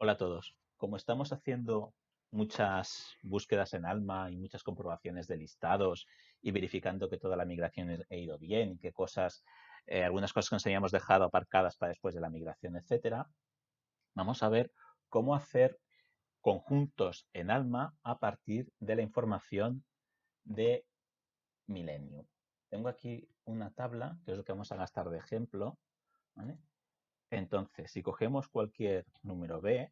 Hola a todos. Como estamos haciendo muchas búsquedas en Alma y muchas comprobaciones de listados y verificando que toda la migración ha ido bien y que algunas cosas que nos habíamos dejado aparcadas para después de la migración, etcétera, vamos a ver cómo hacer conjuntos en Alma a partir de la información de Millennium. Tengo aquí una tabla, que es lo que vamos a gastar de ejemplo, ¿vale? Entonces, si cogemos cualquier número B,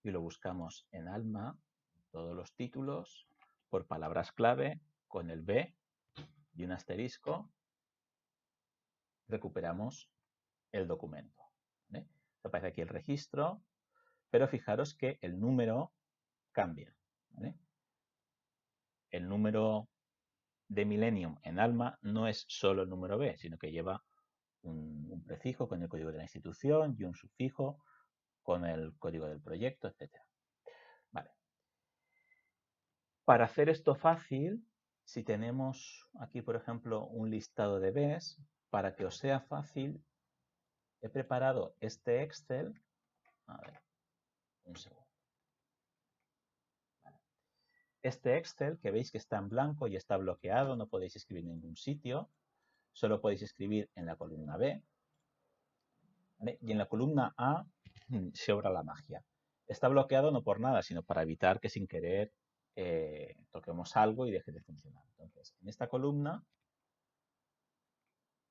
y lo buscamos en Alma, todos los títulos, por palabras clave, con el B y un asterisco, recuperamos el documento. ¿Vale? Aparece aquí el registro, pero fijaros que el número cambia. ¿Vale? El número de Millennium en Alma no es solo el número B, sino que lleva un prefijo con el código de la institución y un sufijo con el código del proyecto, etc. Vale. Para hacer esto fácil, si tenemos aquí, por ejemplo, un listado de Bs, para que os sea fácil, he preparado este Excel. A ver, un segundo. Vale. Este Excel, que veis que está en blanco y está bloqueado, no podéis escribir en ningún sitio, solo podéis escribir en la columna B. ¿Vale? Y en la columna A se obra la magia. Está bloqueado no por nada, sino para evitar que sin querer toquemos algo y deje de funcionar. Entonces, en esta columna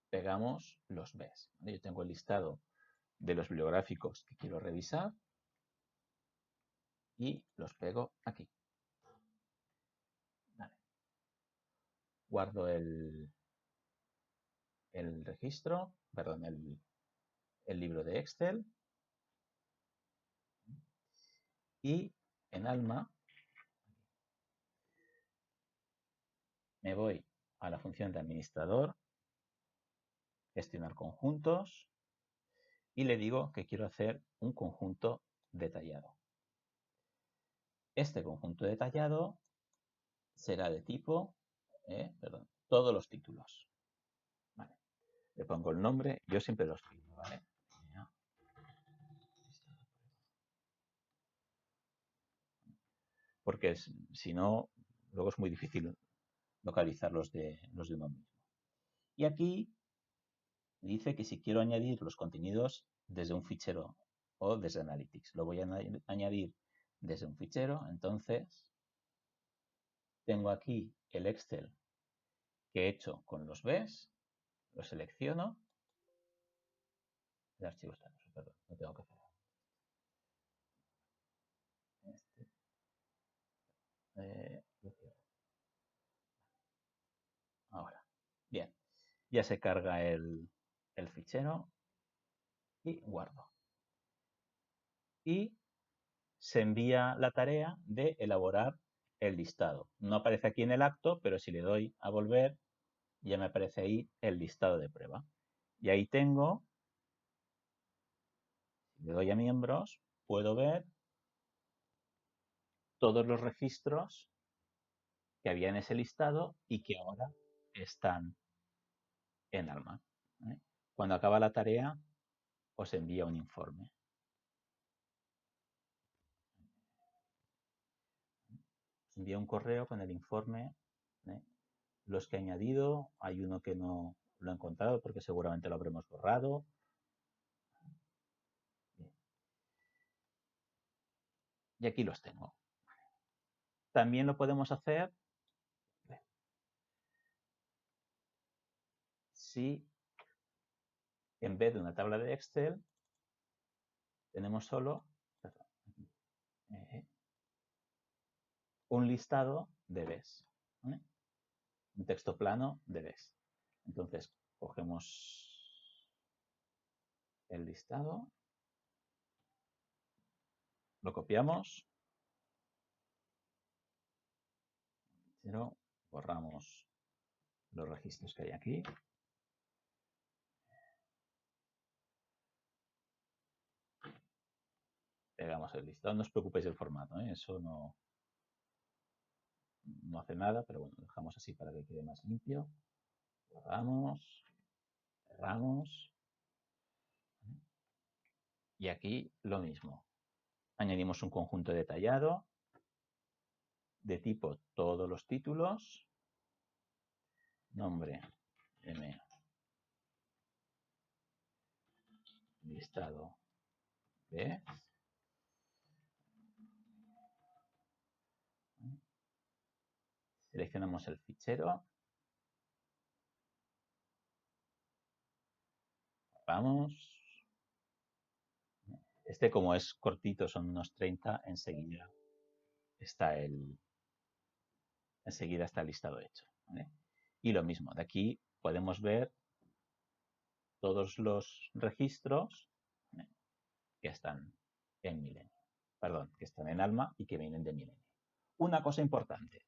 pegamos los Bs. ¿Vale? Yo tengo el listado de los bibliográficos que quiero revisar y los pego aquí. Vale. Guardo el registro, perdón, el libro de Excel y en Alma me voy a la función de administrador, gestionar conjuntos y le digo que quiero hacer un conjunto detallado. Este conjunto detallado será de tipo, todos los títulos. Vale. Le pongo el nombre, yo siempre lo escribo, ¿vale? Porque si no, luego es muy difícil localizar los de uno mismo. Y aquí dice que si quiero añadir los contenidos desde un fichero o desde Analytics, lo voy a añadir desde un fichero, entonces tengo aquí el Excel que he hecho con los Bs, lo selecciono, el archivo está, perdón, no tengo que cerrar. Lo cierro. Ahora, bien, ya se carga el fichero y guardo. Y se envía la tarea de elaborar el listado. No aparece aquí en el acto, pero si le doy a volver, ya me aparece ahí el listado de prueba. Y ahí tengo, si le doy a miembros, puedo ver todos los registros que había en ese listado y que ahora están en Alma. ¿Vale? Cuando acaba la tarea, os envía un informe. Os envía un correo con el informe. Los que he añadido, hay uno que no lo he encontrado porque seguramente lo habremos borrado. Bien. Y aquí los tengo. También lo podemos hacer si en vez de una tabla de Excel tenemos solo un listado de Bs. ¿Vale? Un texto plano de Bs. Entonces, cogemos el listado, lo copiamos, pero borramos los registros que hay aquí. Pegamos el listado. No os preocupéis del formato, eso no hace nada, pero bueno, lo dejamos así para que quede más limpio. Guardamos, cerramos Y aquí lo mismo. Añadimos un conjunto detallado de tipo todos los títulos, nombre, M, listado, B. Seleccionamos el fichero. Vamos. Este, como es cortito, son unos 30, enseguida está el listado hecho. ¿Vale? Y lo mismo, de aquí podemos ver todos los registros, ¿vale?, que están en Milenio. Perdón, que están en Alma y que vienen de Milenio. Una cosa importante.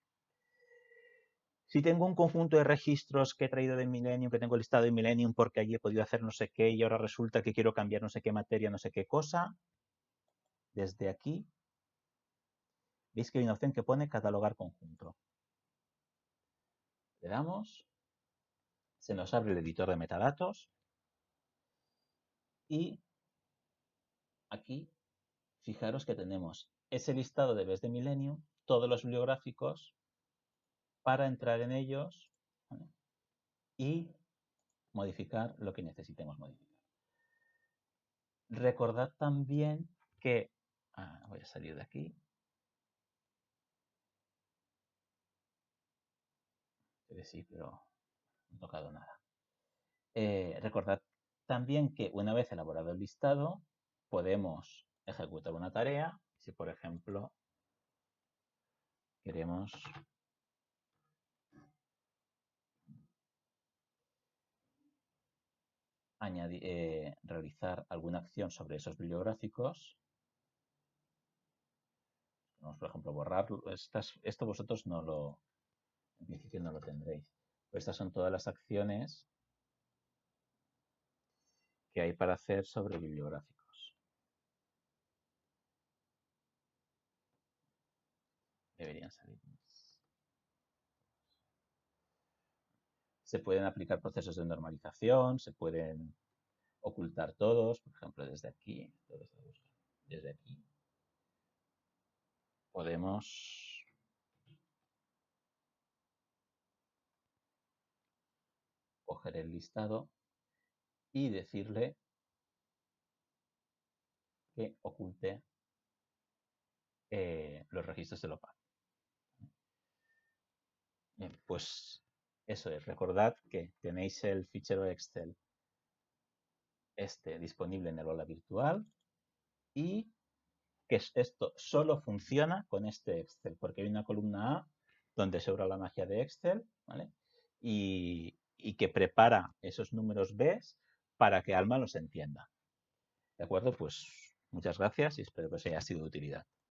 Si tengo un conjunto de registros que he traído de Millennium, que tengo listado en Millennium porque allí he podido hacer no sé qué y ahora resulta que quiero cambiar no sé qué materia, no sé qué cosa, desde aquí veis que hay una opción que pone catalogar conjunto. Le damos, se nos abre el editor de metadatos y aquí fijaros que tenemos ese listado de Bs de Millennium, todos los bibliográficos para entrar en ellos, ¿vale?, y modificar lo que necesitemos modificar. Recordad también que, voy a salir de aquí, sí, pero no he tocado nada. Recordad también que una vez elaborado el listado, podemos ejecutar una tarea. Si, por ejemplo, queremos realizar alguna acción sobre esos bibliográficos, vamos, por ejemplo, borrar. Esto vosotros en principio no lo tendréis. Pues estas son todas las acciones que hay para hacer sobre bibliográficos. Deberían salir. Se pueden aplicar procesos de normalización, se pueden ocultar todos, por ejemplo, desde aquí, desde aquí, podemos coger el listado y decirle que oculte los registros de OPAC. Bien, pues eso es. Recordad que tenéis el fichero Excel disponible en el aula virtual y que esto solo funciona con este Excel, porque hay una columna A donde se obra la magia de Excel, ¿vale?, y que prepara esos números B para que Alma los entienda. ¿De acuerdo? Pues muchas gracias y espero que os haya sido de utilidad.